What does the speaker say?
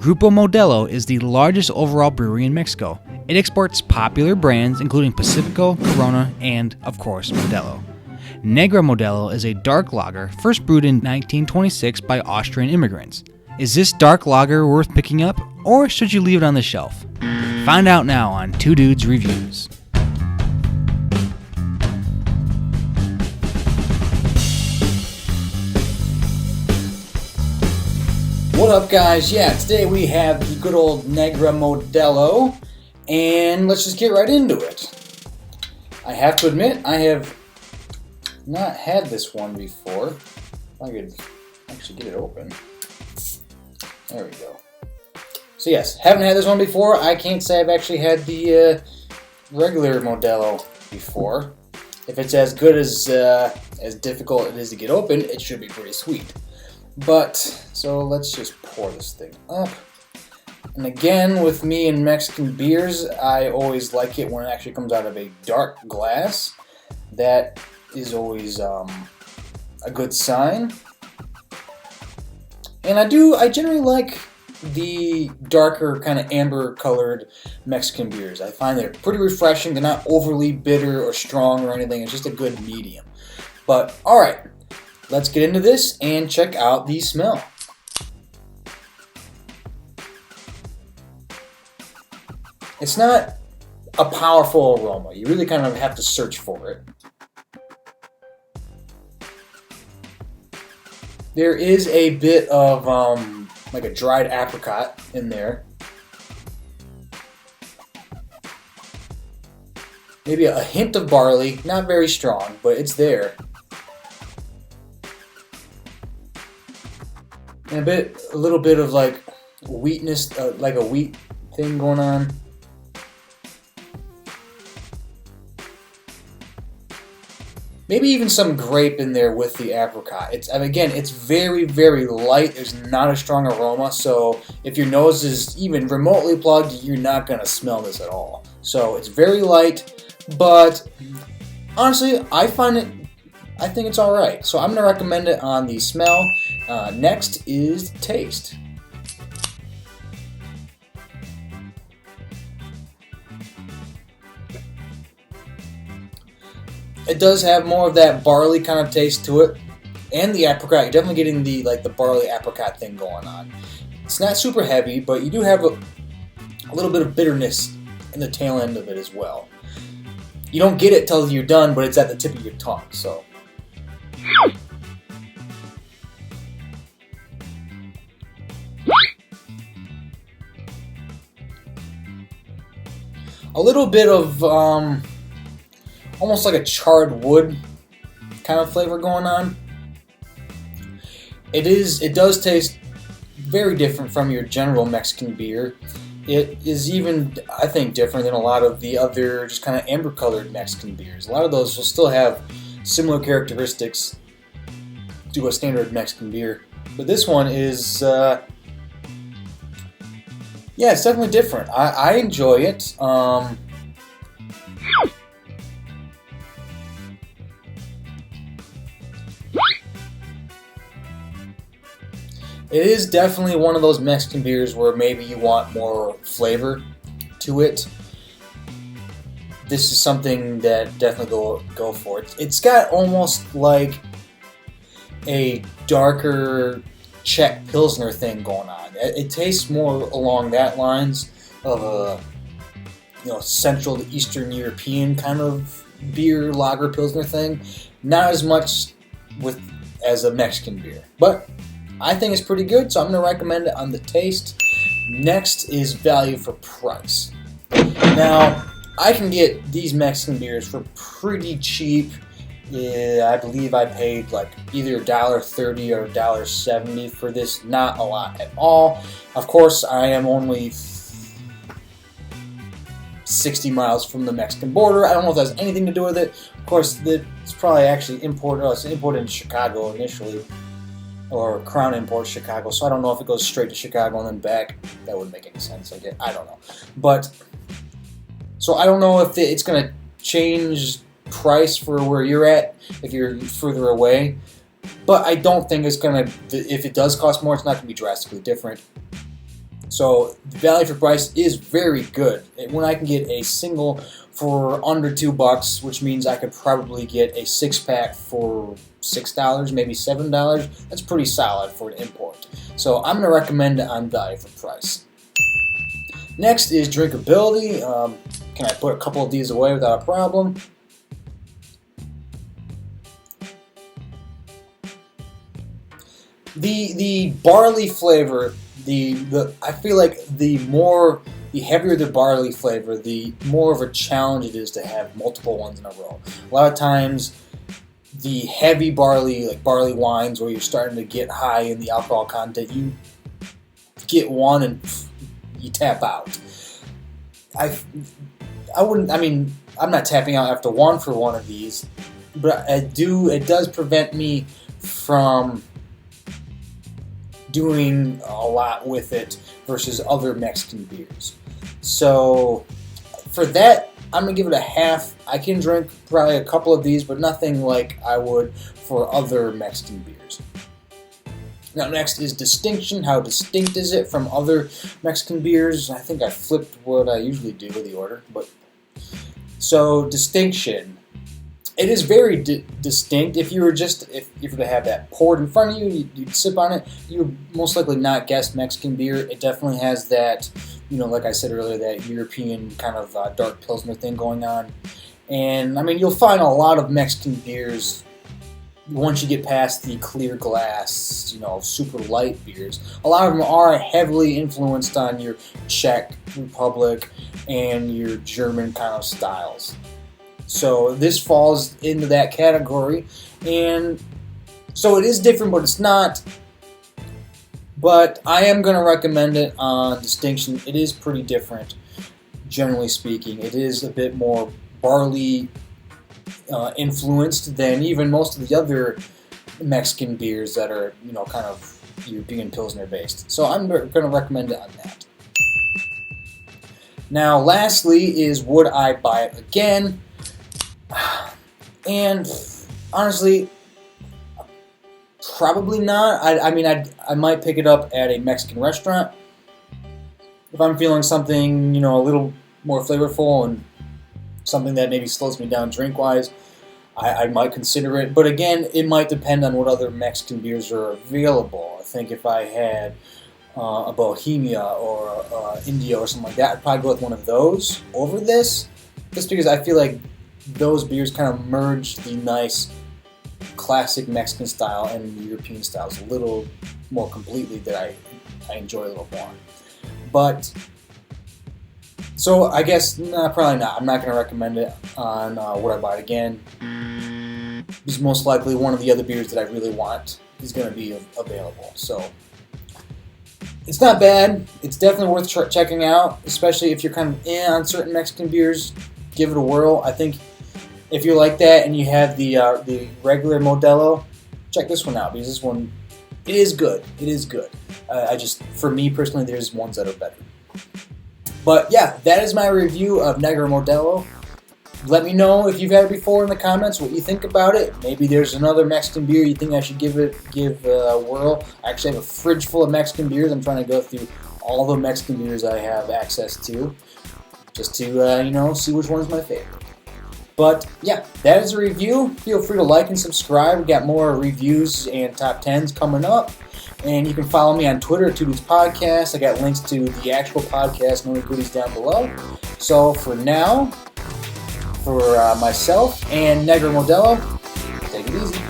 Grupo Modelo is the largest overall brewery in Mexico. It exports popular brands including Pacifico, Corona, and, of course, Modelo. Negra Modelo is a dark lager first brewed in 1926 by Austrian immigrants. Is this dark lager worth picking up, or should you leave it on the shelf? Find out now on Two Dudes Reviews. What up, guys? Yeah, today we have the good old Negra Modelo, and let's just get right into it. I have to admit, I have not had this one before. If I could actually get it open. There we go. So yes, haven't had this one before. I can't say I've actually had the regular Modelo before. If it's as good as difficult it is to get open, it should be pretty sweet. But, so let's just pour this thing up. And again, with me and Mexican beers, I always like it when it actually comes out of a dark glass. That is always a good sign. And I generally like the darker, kind of amber-colored Mexican beers. I find they're pretty refreshing. They're not overly bitter or strong or anything. It's just a good medium. But, alright. Let's get into this and check out the smell. It's not a powerful aroma. You really kind of have to search for it. There is a bit of like a dried apricot in there. Maybe a hint of barley, not very strong, but it's there. And a little bit of like wheatness, like a wheat thing going on. Maybe even some grape in there with the apricot. Again, it's very, very light. There's not a strong aroma, so if your nose is even remotely plugged, you're not going to smell this at all. So it's very light, but honestly, I think it's alright. So I'm going to recommend it on the smell. Next is taste. It does have more of that barley kind of taste to it, and the apricot. You're definitely getting the barley apricot thing going on. It's not super heavy, but you do have a little bit of bitterness in the tail end of it as well. You don't get it till you're done, but it's at the tip of your tongue. So. A little bit of almost like a charred wood kind of flavor going on. It does taste very different from your general Mexican beer. It is even, I think, different than a lot of the other just kind of amber-colored Mexican beers. A lot of those will still have similar characteristics to a standard Mexican beer. But this one is, yeah, it's definitely different. I enjoy it. It is definitely one of those Mexican beers where maybe you want more flavor to it. This is something that definitely go for it. It's got almost like a darker Czech Pilsner thing going on. It tastes more along that lines of a Central to Eastern European kind of beer, lager, Pilsner thing. Not as much as a Mexican beer, but I think it's pretty good, so I'm going to recommend it on the taste. Next is value for price. Now, I can get these Mexican beers for pretty cheap. I believe I paid like either $1.30 or $1.70 for this. Not a lot at all. Of course, I am only 60 miles from the Mexican border. I don't know if that has anything to do with it. Of course, it's probably actually imported. It's imported in Chicago initially, or Crown imports Chicago. So I don't know if it goes straight to Chicago and then back. That wouldn't make any sense. I don't know. But so I don't know if it's going to change price for where you're at if you're further away. But I don't think it's going to, if it does cost more, it's not going to be drastically different. So the value for price is very good. When I can get a single for under $2, which means I could probably get a 6-pack for $6, maybe $7, that's pretty solid for an import. So I'm going to recommend it on value for price. Next is drinkability. Can I put a couple of these away without a problem? The barley flavor, I feel like the heavier the barley flavor, the more of a challenge it is to have multiple ones in a row. A lot of times, the heavy barley, like barley wines, where you're starting to get high in the alcohol content, you get one and you tap out. I'm not tapping out after one for one of these, but it does prevent me from doing a lot with it versus other Mexican beers. So for that, I'm going to give it a half. I can drink probably a couple of these, but nothing like I would for other Mexican beers. Now next is distinction. How distinct is it from other Mexican beers? I think I flipped what I usually do with the order. So distinction. It is very distinct. If you were to have that poured in front of you, you'd sip on it, you would most likely not guess Mexican beer. It definitely has that, like I said earlier, that European kind of dark Pilsner thing going on. And, you'll find a lot of Mexican beers, once you get past the clear glass, super light beers, a lot of them are heavily influenced on your Czech Republic and your German kind of styles. So this falls into that category, and so it is different, but it's not. But I am going to recommend it on distinction. It is pretty different, generally speaking. It is a bit more barley influenced than even most of the other Mexican beers that are, kind of European Pilsner based. So I'm going to recommend it on that. Now, lastly is, would I buy it again? And honestly, probably not. I might pick it up at a Mexican restaurant if I'm feeling something, a little more flavorful and something that maybe slows me down drink-wise. I might consider it, but again, it might depend on what other Mexican beers are available. I think if I had a Bohemia or India or something like that, I'd probably go with one of those over this, just because I feel like those beers kind of merge the nice classic Mexican style and European styles a little more completely, that I enjoy a little more. But, so I guess, probably not. I'm not going to recommend it on Would I Buy It Again, because most likely one of the other beers that I really want is going to be available. So it's not bad. It's definitely worth checking out, especially if you're kind of in on certain Mexican beers. Give it a whirl. I think if you like that and you have the regular Modelo, check this one out, because this one, it is good. It is good. For me personally, there's ones that are better. But yeah, that is my review of Negra Modelo. Let me know if you've had it before in the comments, what you think about it. Maybe there's another Mexican beer you think I should give a whirl. I actually have a fridge full of Mexican beers. I'm trying to go through all the Mexican beers I have access to, just to see which one's my favorite. But yeah, that is a review. Feel free to like and subscribe. We got more reviews and top 10s coming up. And you can follow me on Twitter, Two Dudes Podcast. I got links to the actual podcast, No Goodies, down below. So for now, for myself and Negra Modelo, take it easy.